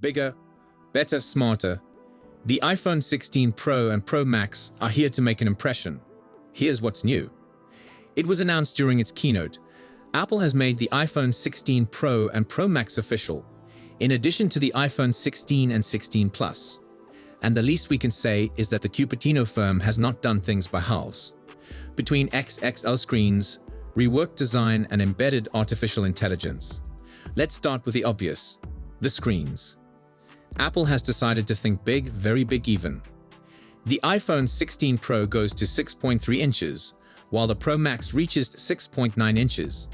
Bigger, better, smarter. The iPhone 16 Pro and Pro Max are here to make an impression. Here's what's new. It was announced during its keynote. Apple has made the iPhone 16 Pro and Pro Max official, in addition to the iPhone 16 and 16 Plus. And the least we can say is that the Cupertino firm has not done things by halves. Between XXL screens, reworked design, and embedded artificial intelligence. Let's start with the obvious, the screens. Apple has decided to think big, very big even. The iPhone 16 Pro goes to 6.3 inches, while the Pro Max reaches 6.9 inches.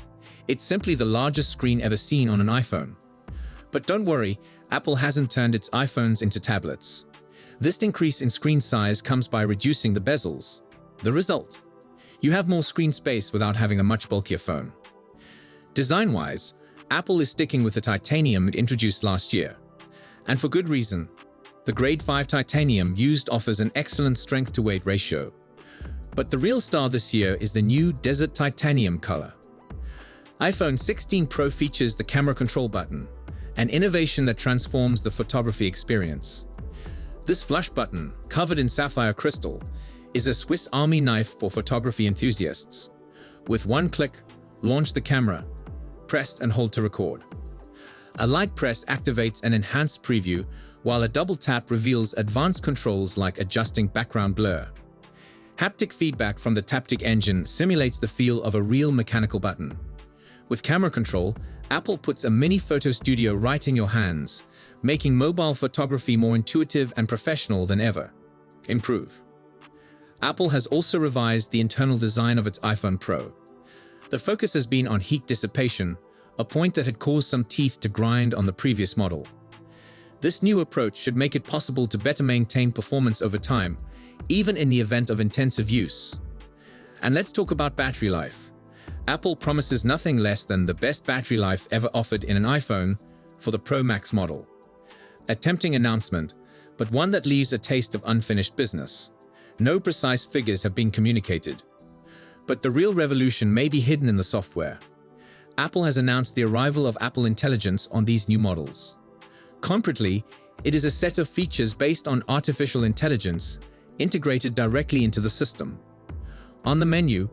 It's simply the largest screen ever seen on an iPhone. But don't worry, Apple hasn't turned its iPhones into tablets. This increase in screen size comes by reducing the bezels. The result? You have more screen space without having a much bulkier phone. Design-wise, Apple is sticking with the titanium it introduced last year. And for good reason. The Grade 5 titanium used offers an excellent strength-to-weight ratio. But the real star this year is the new Desert Titanium color. iPhone 16 Pro features the camera control button, an innovation that transforms the photography experience. This flush button, covered in sapphire crystal, is a Swiss Army knife for photography enthusiasts. With one click, launch the camera, press and hold to record. A light press activates an enhanced preview, while a double tap reveals advanced controls like adjusting background blur. Haptic feedback from the Taptic engine simulates the feel of a real mechanical button. With camera control, Apple puts a mini photo studio right in your hands, making mobile photography more intuitive and professional than ever. Improve. Apple has also revised the internal design of its iPhone Pro. The focus has been on heat dissipation, a point that had caused some teeth to grind on the previous model. This new approach should make it possible to better maintain performance over time, even in the event of intensive use. And let's talk about battery life. Apple promises nothing less than the best battery life ever offered in an iPhone for the Pro Max model. A tempting announcement, but one that leaves a taste of unfinished business. No precise figures have been communicated. But the real revolution may be hidden in the software. Apple has announced the arrival of Apple Intelligence on these new models. Concretely, it is a set of features based on artificial intelligence integrated directly into the system. On the menu,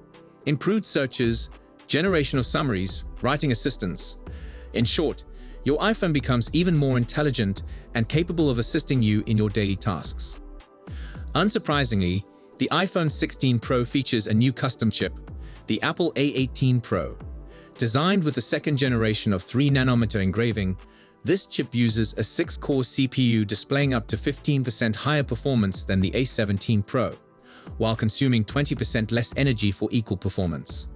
improved searches, generation of summaries, writing assistance. In short, your iPhone becomes even more intelligent and capable of assisting you in your daily tasks. Unsurprisingly, the iPhone 16 Pro features a new custom chip, the Apple A18 Pro. Designed with the second generation of 3nm engraving, this chip uses a 6-core CPU displaying up to 15% higher performance than the A17 Pro, while consuming 20% less energy for equal performance.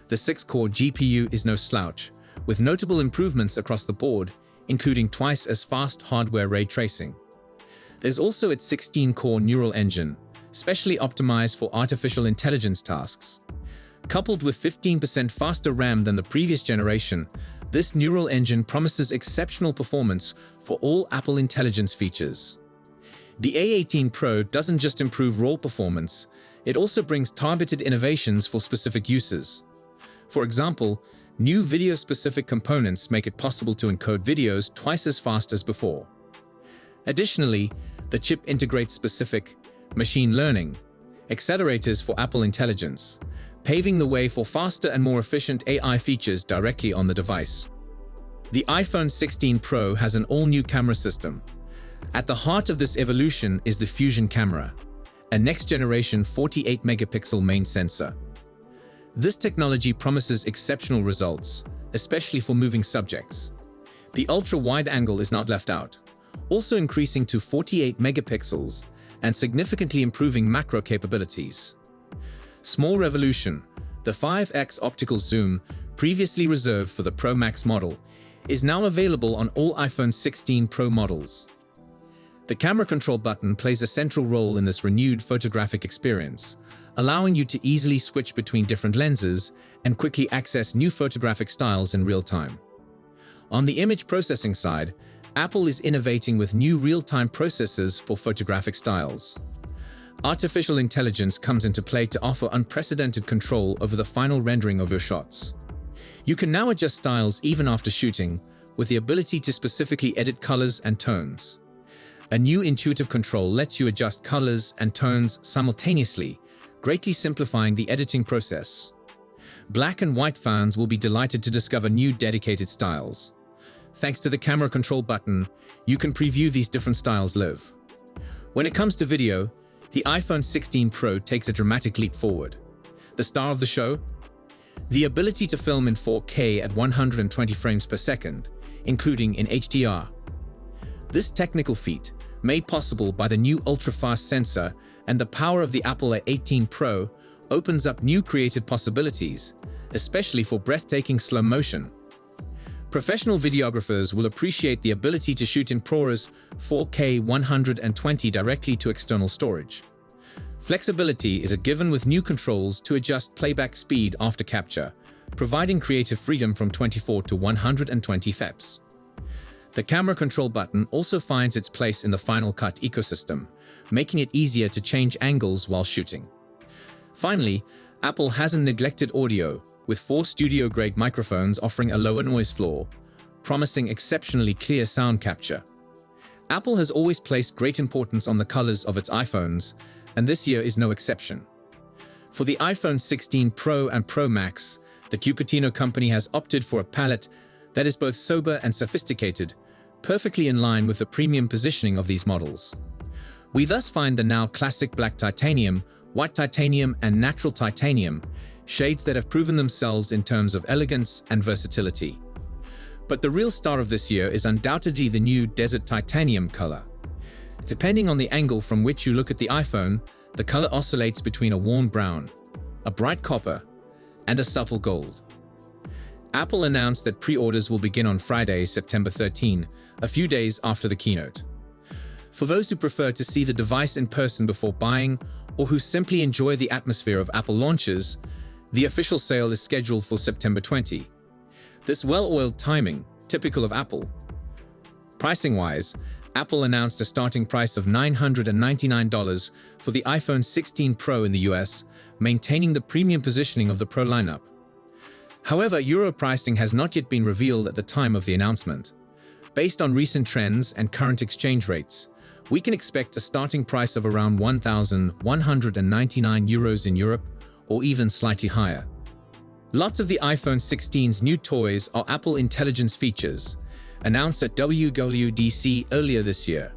The 6-core GPU is no slouch, with notable improvements across the board, including twice as fast hardware ray tracing. There's also its 16-core neural engine, specially optimized for artificial intelligence tasks. Coupled with 15% faster RAM than the previous generation, this neural engine promises exceptional performance for all Apple Intelligence features. The A18 Pro doesn't just improve raw performance, it also brings targeted innovations for specific uses. For example, new video-specific components make it possible to encode videos twice as fast as before. Additionally, the chip integrates specific machine learning accelerators for Apple Intelligence, paving the way for faster and more efficient AI features directly on the device. The iPhone 16 Pro has an all-new camera system. At the heart of this evolution is the Fusion camera, a next-generation 48-megapixel main sensor. This technology promises exceptional results, especially for moving subjects. The ultra-wide angle is not left out, also increasing to 48 megapixels and significantly improving macro capabilities. Small revolution, the 5x optical zoom, previously reserved for the Pro Max model, is now available on all iPhone 16 Pro models. The camera control button plays a central role in this renewed photographic experience, allowing you to easily switch between different lenses and quickly access new photographic styles in real time. On the image processing side, Apple is innovating with new real-time processors for photographic styles. Artificial intelligence comes into play to offer unprecedented control over the final rendering of your shots. You can now adjust styles even after shooting, with the ability to specifically edit colors and tones. A new intuitive control lets you adjust colors and tones simultaneously, greatly simplifying the editing process. Black and white fans will be delighted to discover new dedicated styles. Thanks to the camera control button, you can preview these different styles live. When it comes to video, the iPhone 16 Pro takes a dramatic leap forward. The star of the show? The ability to film in 4K at 120 frames per second, including in HDR. This technical feat, made possible by the new ultra-fast sensor and the power of the Apple A18 Pro, opens up new creative possibilities, especially for breathtaking slow motion. Professional videographers will appreciate the ability to shoot in ProRes 4K 120 directly to external storage. Flexibility is a given with new controls to adjust playback speed after capture, providing creative freedom from 24 to 120 fps. The camera control button also finds its place in the Final Cut ecosystem, making it easier to change angles while shooting. Finally, Apple hasn't neglected audio, with 4 studio-grade microphones offering a lower noise floor, promising exceptionally clear sound capture. Apple has always placed great importance on the colors of its iPhones, and this year is no exception. For the iPhone 16 Pro and Pro Max, the Cupertino company has opted for a palette that is both sober and sophisticated, perfectly in line with the premium positioning of these models. We thus find the now classic black titanium, white titanium, and natural titanium, shades that have proven themselves in terms of elegance and versatility. But the real star of this year is undoubtedly the new desert titanium color. Depending on the angle from which you look at the iPhone, the color oscillates between a warm brown, a bright copper, and a subtle gold. Apple announced that pre-orders will begin on Friday, September 13, a few days after the keynote. For those who prefer to see the device in person before buying, or who simply enjoy the atmosphere of Apple launches, the official sale is scheduled for September 20. This well-oiled timing, typical of Apple. Pricing-wise, Apple announced a starting price of $999 for the iPhone 16 Pro in the US, maintaining the premium positioning of the Pro lineup. However, Euro pricing has not yet been revealed at the time of the announcement. Based on recent trends and current exchange rates, we can expect a starting price of around €1,199 in Europe, or even slightly higher. Lots of the iPhone 16's new toys are Apple Intelligence features, announced at WWDC earlier this year.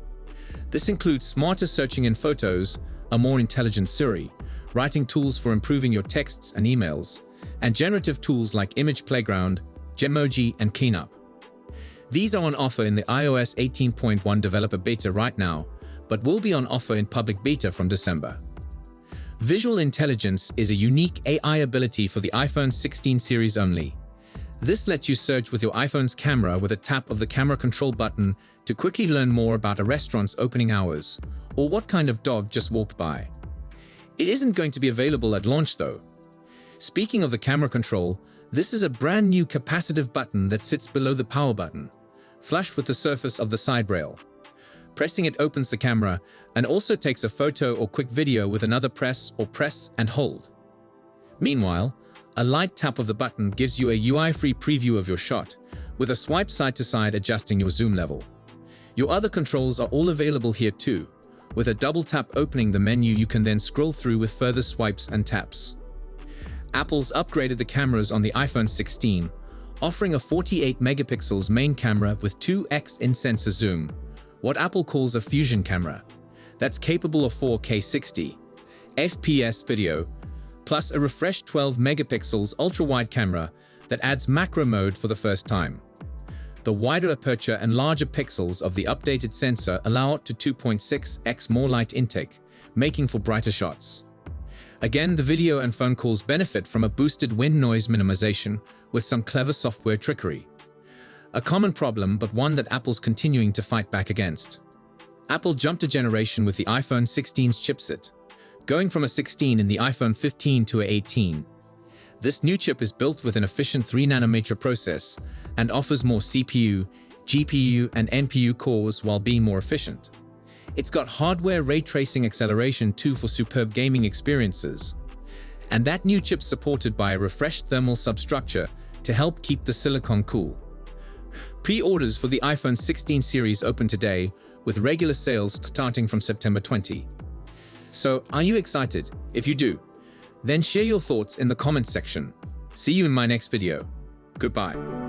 This includes smarter searching in photos, a more intelligent Siri, writing tools for improving your texts and emails, and generative tools like Image Playground, Gemoji, and Cleanup. These are on offer in the iOS 18.1 developer beta right now, but will be on offer in public beta from December. Visual Intelligence is a unique AI ability for the iPhone 16 series only. This lets you search with your iPhone's camera with a tap of the camera control button to quickly learn more about a restaurant's opening hours, or what kind of dog just walked by. It isn't going to be available at launch though. Speaking of the camera control, this is a brand new capacitive button that sits below the power button, flush with the surface of the side rail. Pressing it opens the camera and also takes a photo or quick video with another press or press and hold. Meanwhile, a light tap of the button gives you a UI-free preview of your shot, with a swipe side to side adjusting your zoom level. Your other controls are all available here too. With a double tap opening the menu, you can then scroll through with further swipes and taps. Apple's upgraded the cameras on the iPhone 16, offering a 48 megapixels main camera with 2x in-sensor zoom, what Apple calls a fusion camera, that's capable of 4K 60 FPS video, plus a refreshed 12 megapixels ultra-wide camera that adds macro mode for the first time. The wider aperture and larger pixels of the updated sensor allow up to 2.6x more light intake, making for brighter shots. Again, the video and phone calls benefit from a boosted wind noise minimization with some clever software trickery. A common problem, but one that Apple's continuing to fight back against. Apple jumped a generation with the iPhone 16's chipset, going from a 16 in the iPhone 15 to a 18. This new chip is built with an efficient 3nm process and offers more CPU, GPU, and NPU cores while being more efficient. It's got hardware ray tracing acceleration too for superb gaming experiences. And that new chip's supported by a refreshed thermal substructure to help keep the silicon cool. Pre-orders for the iPhone 16 series open today, with regular sales starting from September 20. So, are you excited? If you do, then share your thoughts in the comments section. See you in my next video. Goodbye.